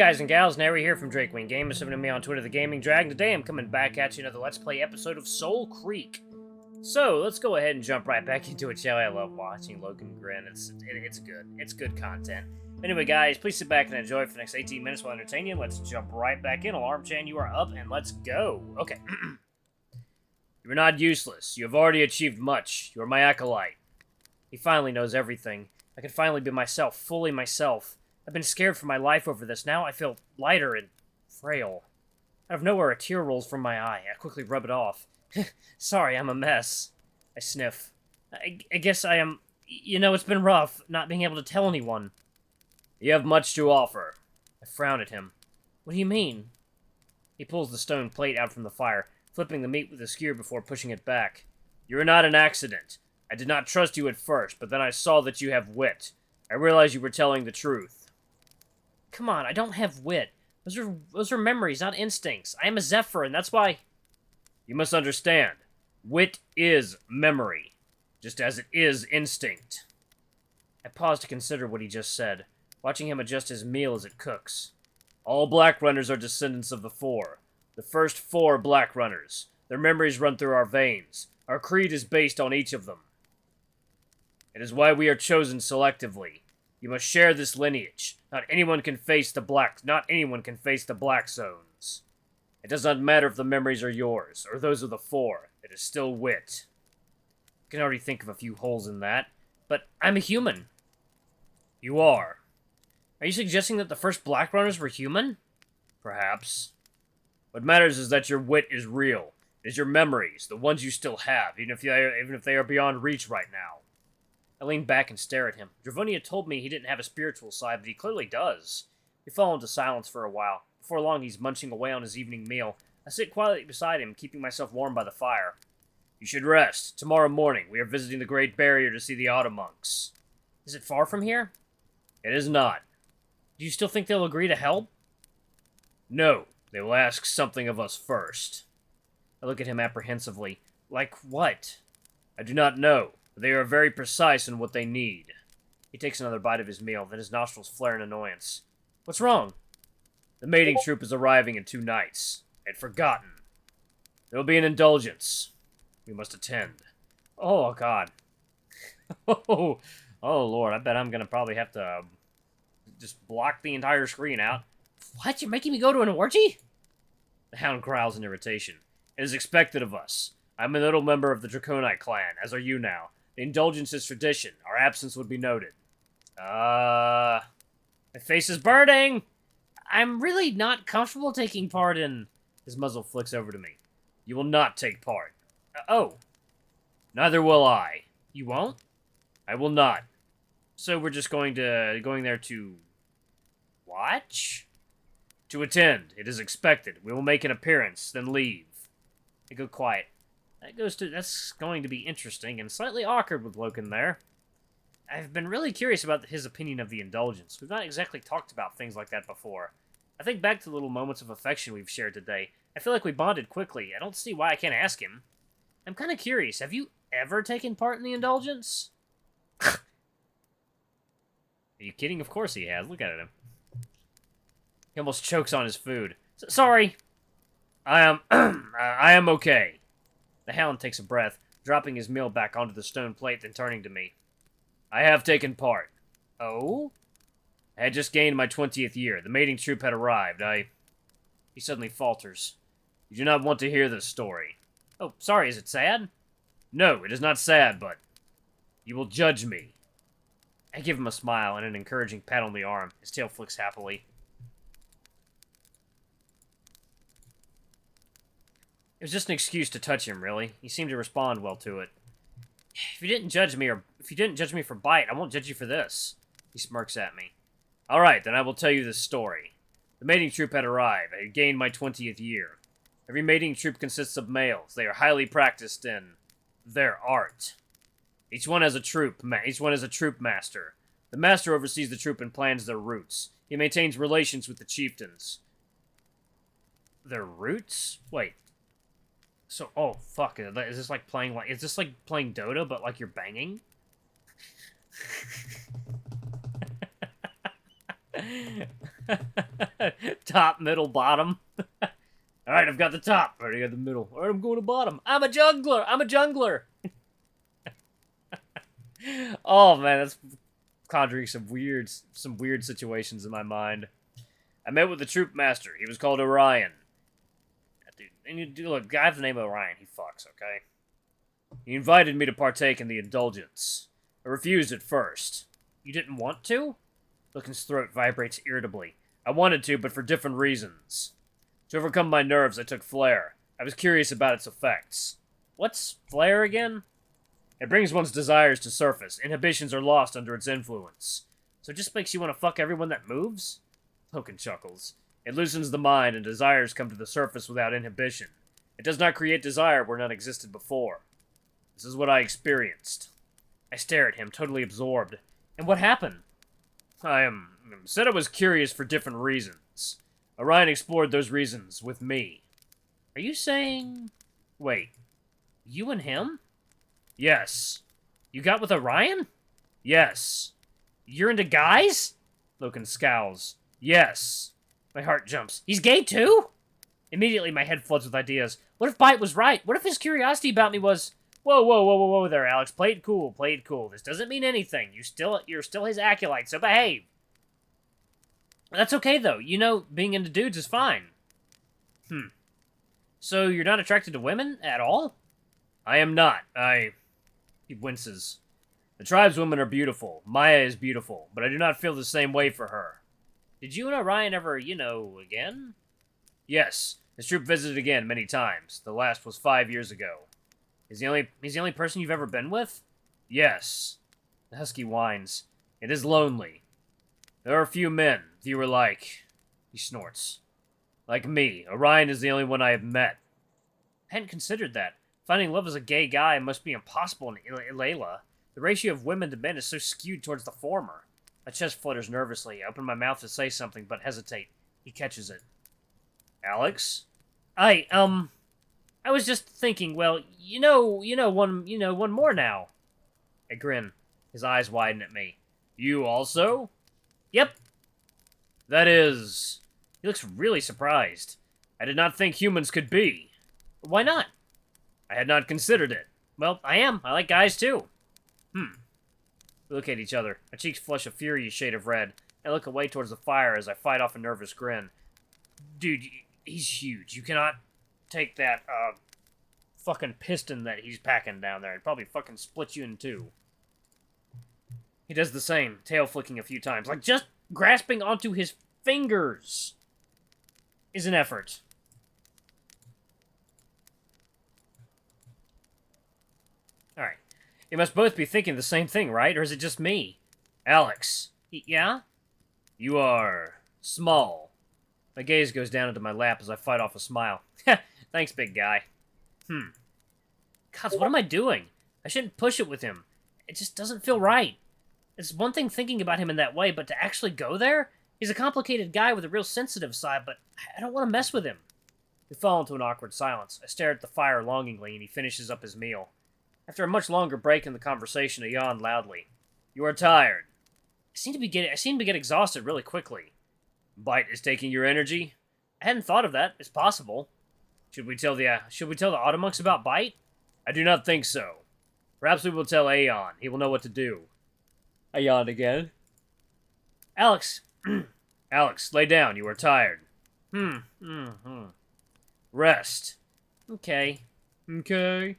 guys and gals, Nary here from Drake Wing Gamers, sending me on Twitter, The Gaming Dragon. Today I'm coming back at you another Let's Play episode of Soulcreek. So, let's go ahead and jump right back into it, shall we? I love watching Loken grin. It's good. It's good content. Anyway, guys, please sit back and enjoy for the next 18 minutes while I entertain you. Let's jump right back in. Alarm chain, you are up, and let's go. Okay. You are not useless. You have already achieved much. You are my acolyte. He finally knows everything. I can finally be myself, fully myself. I've been scared for my life over this. Now I feel lighter and frail. Out of nowhere, a tear rolls from my eye. I quickly rub it off. Sorry, I'm a mess. I sniff. I guess I am... You know, it's been rough, not being able to tell anyone. You have much to offer. I frown at him. What do you mean? He pulls the stone plate out from the fire, flipping the meat with a skewer before pushing it back. You are not an accident. I did not trust you at first, but then I saw that you have wit. I realized you were telling the truth. Come on, I don't have wit. Those are memories, not instincts. I am a Zephyr, and that's why... You must understand. Wit is memory, just as it is instinct. I pause to consider what he just said, watching him adjust his meal as it cooks. All Black Runners are descendants of the Four. The first 4 Black Runners. Their memories run through our veins. Our creed is based on each of them. It is why we are chosen selectively. You must share this lineage. Not anyone can face the Black Zones. It does not matter if the memories are yours, or those of the Four. It is still wit. I can already think of a few holes in that, but I'm a human. You are. Are you suggesting that the first Black Runners were human? Perhaps. What matters is that your wit is real. It is your memories, the ones you still have, even if they are beyond reach right now. I lean back and stare at him. Dravonia told me he didn't have a spiritual side, but he clearly does. We fall into silence for a while. Before long, he's munching away on his evening meal. I sit quietly beside him, keeping myself warm by the fire. You should rest. Tomorrow morning, we are visiting the Great Barrier to see the Autumn Monks. Is it far from here? It is not. Do you still think they'll agree to help? No. They will ask something of us first. I look at him apprehensively. Like what? I do not know. They are very precise in what they need. He takes another bite of his meal, then his nostrils flare in annoyance. What's wrong? The mating troop is arriving in 2 nights. I'd forgotten. There will be an indulgence. We must attend. Oh, God. Oh, Lord. I bet I'm going to probably have to just block the entire screen out. What? You're making me go to an orgy? The hound growls in irritation. It is expected of us. I'm a little member of the Draconite clan, as are you now. The indulgence is tradition. Our absence would be noted. My face is burning! I'm really not comfortable taking part in... His muzzle flicks over to me. You will not take part. Oh. Neither will I. You won't? I will not. So we're just going there to... watch? To attend. It is expected. We will make an appearance, then leave. I go quiet. That's going to be interesting and slightly awkward with Loken there. I've been really curious about his opinion of the indulgence. We've not exactly talked about things like that before. I think back to the little moments of affection we've shared today. I feel like we bonded quickly. I don't see why I can't ask him. I'm kind of curious. Have you ever taken part in the indulgence? Are you kidding? Of course he has. Look at him. He almost chokes on his food. Sorry. I am okay. The hound takes a breath, dropping his meal back onto the stone plate, then turning to me. I have taken part. Oh? I had just gained my 20th year. The mating troop had arrived. He suddenly falters. You do not want to hear this story. Oh, sorry, is it sad? No, it is not sad, but... You will judge me. I give him a smile and an encouraging pat on the arm. His tail flicks happily. It was just an excuse to touch him, really. He seemed to respond well to it. If you didn't judge me for bite, I won't judge you for this. He smirks at me. Alright, then I will tell you this story. The mating troop had arrived. I had gained my 20th year. Every mating troop consists of males. They are highly practiced in their art. Each one has a troop master. The master oversees the troop and plans their routes. He maintains relations with the chieftains. Their routes? Wait. So, oh, fuck. Is this like playing Dota, but like you're banging? Top, middle, bottom. Alright, I've got the top. I already got the middle. Alright, I'm going to bottom. I'm a jungler! I'm a jungler! Oh, man, that's conjuring some weird situations in my mind. I met with the troop master. He was called Orion. Dude, and look, guy with the name of Orion, he fucks, okay? He invited me to partake in the indulgence. I refused at first. You didn't want to? Loken's throat vibrates irritably. I wanted to, but for different reasons. To overcome my nerves, I took Flare. I was curious about its effects. What's Flare again? It brings one's desires to surface. Inhibitions are lost under its influence. So it just makes you want to fuck everyone that moves? Loken chuckles. It loosens the mind, and desires come to the surface without inhibition. It does not create desire where none existed before. This is what I experienced. I stare at him, totally absorbed. And what happened? I said I was curious for different reasons. Orion explored those reasons with me. Are you saying... Wait. You and him? Yes. You got with Orion? Yes. You're into guys? Loken scowls. Yes. My heart jumps. He's gay too? Immediately my head floods with ideas. What if Bite was right? What if his curiosity about me was... Whoa there, Alex. Play it cool, play it cool. This doesn't mean anything. You're still his acolyte, so behave. That's okay, though. You know, being into dudes is fine. So you're not attracted to women at all? I am not. He winces. The tribeswomen are beautiful. Maya is beautiful, but I do not feel the same way for her. Did you and Orion ever, again? Yes. His troop visited again many times. The last was 5 years ago. He's the only person you've ever been with? Yes. The husky whines. It is lonely. There are few men, fewer like... He snorts. Like me, Orion is the only one I have met. I hadn't considered that. Finding love as a gay guy must be impossible in Ilayla. The ratio of women to men is so skewed towards the former. My chest flutters nervously. I open my mouth to say something, but hesitate. He catches it. Alex? I was just thinking, well, one more now. I grin. His eyes widen at me. You also? Yep. That is... He looks really surprised. I did not think humans could be. Why not? I had not considered it. Well, I am. I like guys, too. We look at each other. My cheeks flush a furious shade of red. I look away towards the fire as I fight off a nervous grin. Dude, he's huge. You cannot take that, fucking piston that he's packing down there. It'd probably fucking split you in two. He does the same, tail flicking a few times. Like, just grasping onto his fingers is an effort. Alright. You must both be thinking the same thing, right? Or is it just me? Alex. Yeah? You are... small. My gaze goes down into my lap as I fight off a smile. Thanks, big guy. God, what am I doing? I shouldn't push it with him. It just doesn't feel right. It's one thing thinking about him in that way, but to actually go there? He's a complicated guy with a real sensitive side, but I don't want to mess with him. We fall into an awkward silence. I stare at the fire longingly, and he finishes up his meal. After a much longer break in the conversation, I yawn loudly. You are tired. I seem to get exhausted really quickly. Bite is taking your energy? I hadn't thought of that. It's possible. Should we tell the Automonks about Bite? I do not think so. Perhaps we will tell Aeon. He will know what to do. I yawned again. Alex. Alex, lay down. You are tired. Rest. Okay. I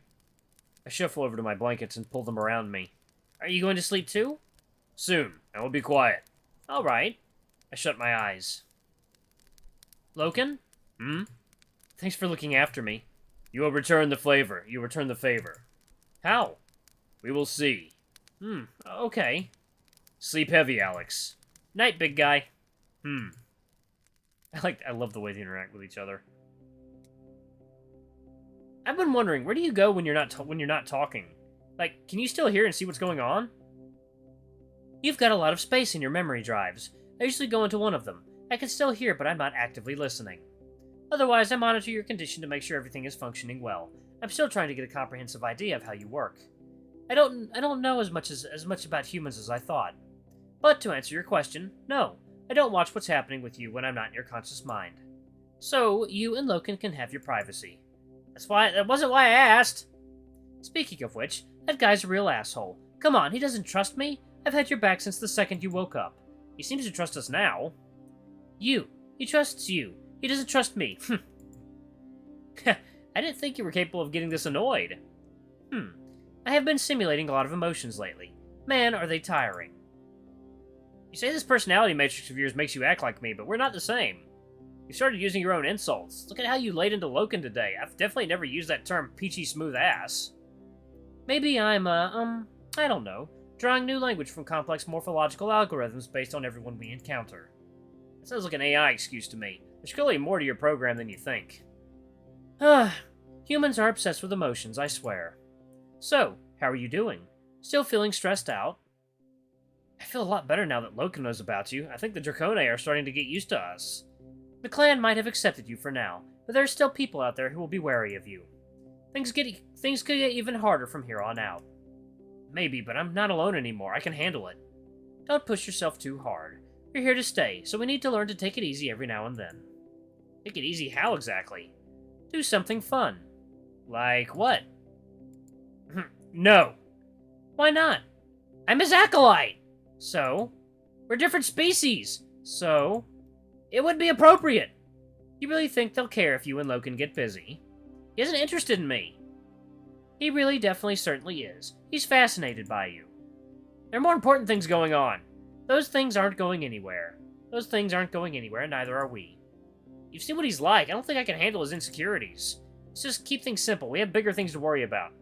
shuffle over to my blankets and pull them around me. Are you going to sleep too? Soon. I will be quiet. All right. I shut my eyes. Loken? Thanks for looking after me. You will return the favor. You return the favor. How? We will see. Okay. Sleep heavy, Alex. Night, big guy. I love the way they interact with each other. I've been wondering, where do you go when you're not talking? Like, can you still hear and see what's going on? You've got a lot of space in your memory drives. I usually go into one of them. I can still hear, but I'm not actively listening. Otherwise, I monitor your condition to make sure everything is functioning well. I'm still trying to get a comprehensive idea of how you work. I don't know as much about humans as I thought. But to answer your question, no. I don't watch what's happening with you when I'm not in your conscious mind. So, you and Loken can have your privacy. That wasn't why I asked! Speaking of which, that guy's a real asshole. Come on, he doesn't trust me? I've had your back since the second you woke up. He seems to trust us now. You. He trusts you. He doesn't trust me. I didn't think you were capable of getting this annoyed. I have been simulating a lot of emotions lately. Man, are they tiring. You say this personality matrix of yours makes you act like me, but we're not the same. You started using your own insults. Look at how you laid into Loken today. I've definitely never used that term peachy smooth ass. Maybe I'm, I don't know, drawing new language from complex morphological algorithms based on everyone we encounter. That sounds like an AI excuse to me. There's clearly more to your program than you think. Humans are obsessed with emotions, I swear. So, how are you doing? Still feeling stressed out? I feel a lot better now that Loken knows about you. I think the Draconi are starting to get used to us. The clan might have accepted you for now, but there are still people out there who will be wary of you. Things could get even harder from here on out. Maybe, but I'm not alone anymore. I can handle it. Don't push yourself too hard. You're here to stay, so we need to learn to take it easy every now and then. Take it easy how exactly? Do something fun. Like what? No. Why not? I'm his acolyte! So? We're different species! So? It would be appropriate! You really think they'll care if you and Loken get busy? He isn't interested in me. He really definitely certainly is. He's fascinated by you. There are more important things going on. Those things aren't going anywhere. Those things aren't going anywhere, neither are we. You've seen what he's like. I don't think I can handle his insecurities. Let's just keep things simple. We have bigger things to worry about.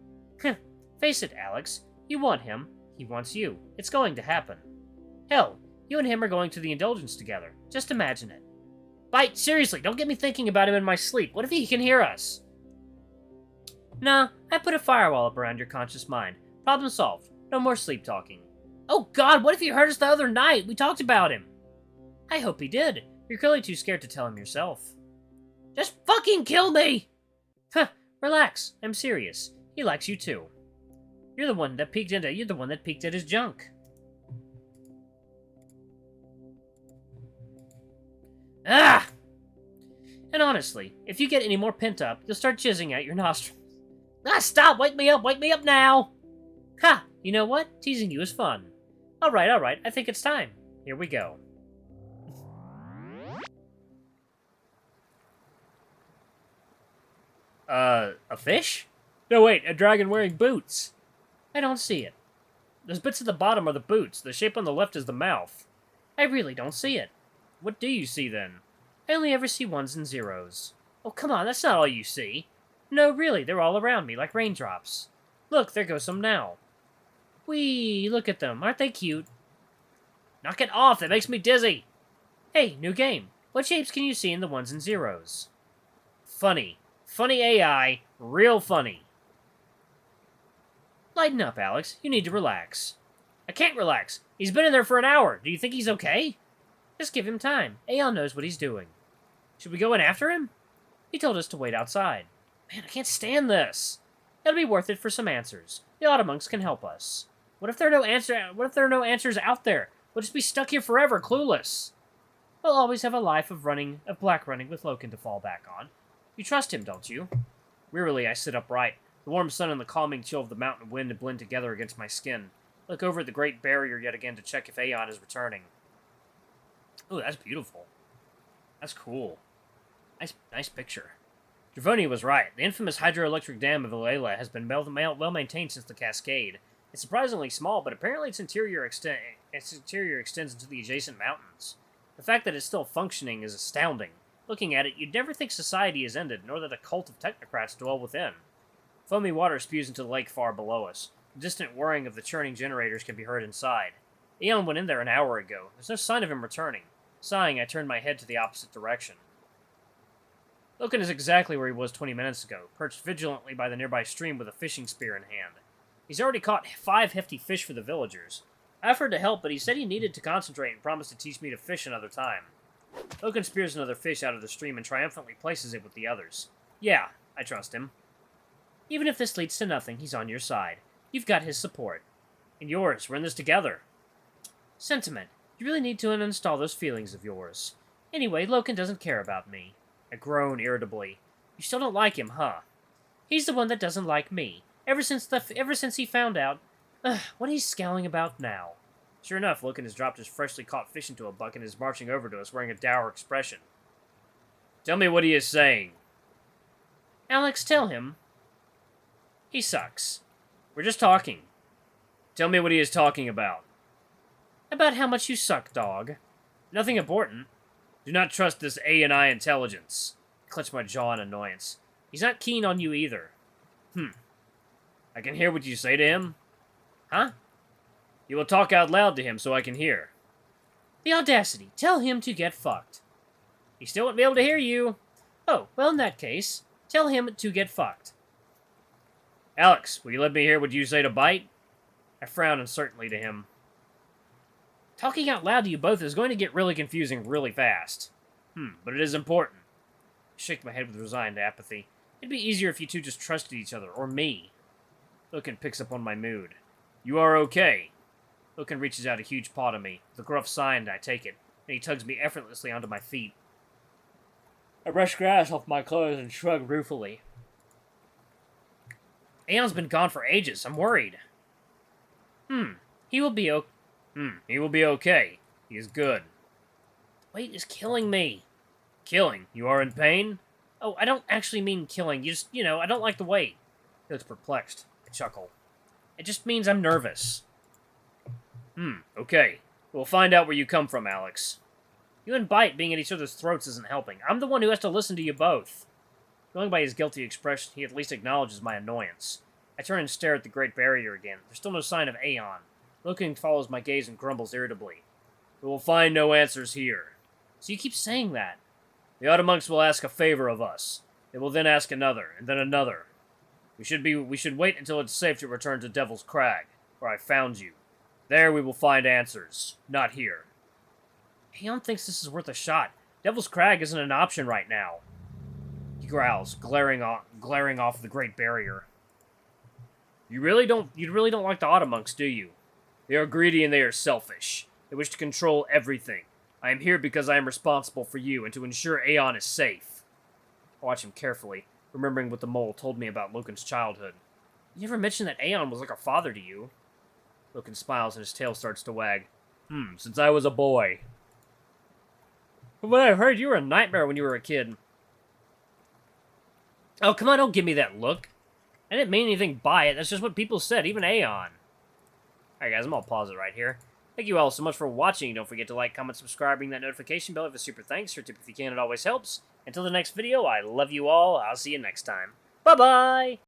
Face it, Alex. You want him. He wants you. It's going to happen. Hell, you and him are going to the Indulgence together. Just imagine it. Bite, seriously, don't get me thinking about him in my sleep. What if he can hear us? Nah, I put a firewall up around your conscious mind. Problem solved. No more sleep talking. Oh god, what if he heard us the other night? We talked about him. I hope he did. You're clearly too scared to tell him yourself. Just fucking kill me! Relax. I'm serious. He likes you too. You're the one that peeked at his junk. Ah! And honestly, if you get any more pent up, you'll start jizzing out your nostrils. Stop! Wake me up! Wake me up now! Ha! You know what? Teasing you is fun. Alright, I think it's time. Here we go. A fish? No, wait, a dragon wearing boots. I don't see it. Those bits at the bottom are the boots. The shape on the left is the mouth. I really don't see it. What do you see, then? I only ever see ones and zeros. Oh, come on, that's not all you see. No, really, they're all around me, like raindrops. Look, there goes some now. Whee, look at them. Aren't they cute? Knock it off, that makes me dizzy. Hey, new game. What shapes can you see in the ones and zeros? Funny. Funny AI. Real funny. Lighten up, Alex. You need to relax. I can't relax. He's been in there for an hour. Do you think he's okay? Just give him time. Aeon knows what he's doing. Should we go in after him? He told us to wait outside. Man, I can't stand this. It'll be worth it for some answers. The Automonks can help us. What if there are no answers out there? We'll just be stuck here forever, clueless. We'll always have a life of black running with Loken to fall back on. You trust him, don't you? Wearily, I sit upright. The warm sun and the calming chill of the mountain wind blend together against my skin. Look over at the Great Barrier yet again to check if Aeon is returning. Oh, that's beautiful. That's cool. Nice picture. Dravoni was right. The infamous hydroelectric dam of Ilela has been well maintained since the Cascade. It's surprisingly small, but apparently its interior extends into the adjacent mountains. The fact that it's still functioning is astounding. Looking at it, you'd never think society is ended, nor that a cult of technocrats dwell within. Foamy water spews into the lake far below us. The distant whirring of the churning generators can be heard inside. Aeon went in there an hour ago. There's no sign of him returning. Sighing, I turned my head to the opposite direction. Loken is exactly where he was 20 minutes ago, perched vigilantly by the nearby stream with a fishing spear in hand. He's already caught 5 hefty fish for the villagers. I offered to help, but he said he needed to concentrate and promised to teach me to fish another time. Loken spears another fish out of the stream and triumphantly places it with the others. Yeah, I trust him. Even if this leads to nothing, he's on your side. You've got his support. And yours. We're in this together. Sentiment. You really need to uninstall those feelings of yours. Anyway, Loken doesn't care about me. I groan irritably. You still don't like him, huh? He's the one that doesn't like me. Ever since he found out. What he's scowling about now. Sure enough, Loken has dropped his freshly caught fish into a bucket and is marching over to us wearing a dour expression. Tell me what he is saying. Alex, tell him. He sucks. We're just talking. Tell me what he is talking about. About how much you suck, dog. Nothing important. Do not trust this A&I intelligence. I clutch my jaw in annoyance. He's not keen on you either. I can hear what you say to him. Huh? You will talk out loud to him so I can hear. The audacity. Tell him to get fucked. He still won't be able to hear you. Oh, well, in that case, tell him to get fucked. Alex, will you let me hear what you say to Bite? I frown uncertainly to him. Talking out loud to you both is going to get really confusing really fast. But it is important. I shake my head with resigned apathy. It'd be easier if you two just trusted each other, or me. Loken picks up on my mood. You are okay. Loken reaches out a huge paw to me. With a gruff sign, I take it, and he tugs me effortlessly onto my feet. I brush grass off my clothes and shrug ruefully. Aeon's been gone for ages. I'm worried. He will be He will be okay. He is good. The weight is killing me. Killing? You are in pain? Oh, I don't actually mean killing. You just, I don't like the weight. He looks perplexed. I chuckle. It just means I'm nervous. Okay. We'll find out where you come from, Alex. You and Bite being at each other's throats isn't helping. I'm the one who has to listen to you both. Going by his guilty expression, he at least acknowledges my annoyance. I turn and stare at the Great Barrier again. There's still no sign of Aeon. Loken follows my gaze and grumbles irritably. We will find no answers here. So you keep saying that. The Automonks will ask a favor of us. They will then ask another, and then another. We should wait until it's safe to return to Devil's Crag, where I found you. There we will find answers. Not here. Aeon thinks this is worth a shot. Devil's Crag isn't an option right now. He growls, glaring off the Great Barrier. You really don't like the Automonks, do you? They are greedy and they are selfish. They wish to control everything. I am here because I am responsible for you and to ensure Aeon is safe. I watch him carefully, remembering what the mole told me about Loken's childhood. You never mentioned that Aeon was like a father to you. Loken smiles and his tail starts to wag. Since I was a boy. From what I've heard, you were a nightmare when you were a kid. Oh, come on, don't give me that look. I didn't mean anything by it. That's just what people said, even Aeon. Alright guys, I'm gonna pause it right here. Thank you all so much for watching. Don't forget to like, comment, subscribe, ring that notification bell. Have a super thanks. Your tip if you can, it always helps. Until the next video, I love you all. I'll see you next time. Bye-bye!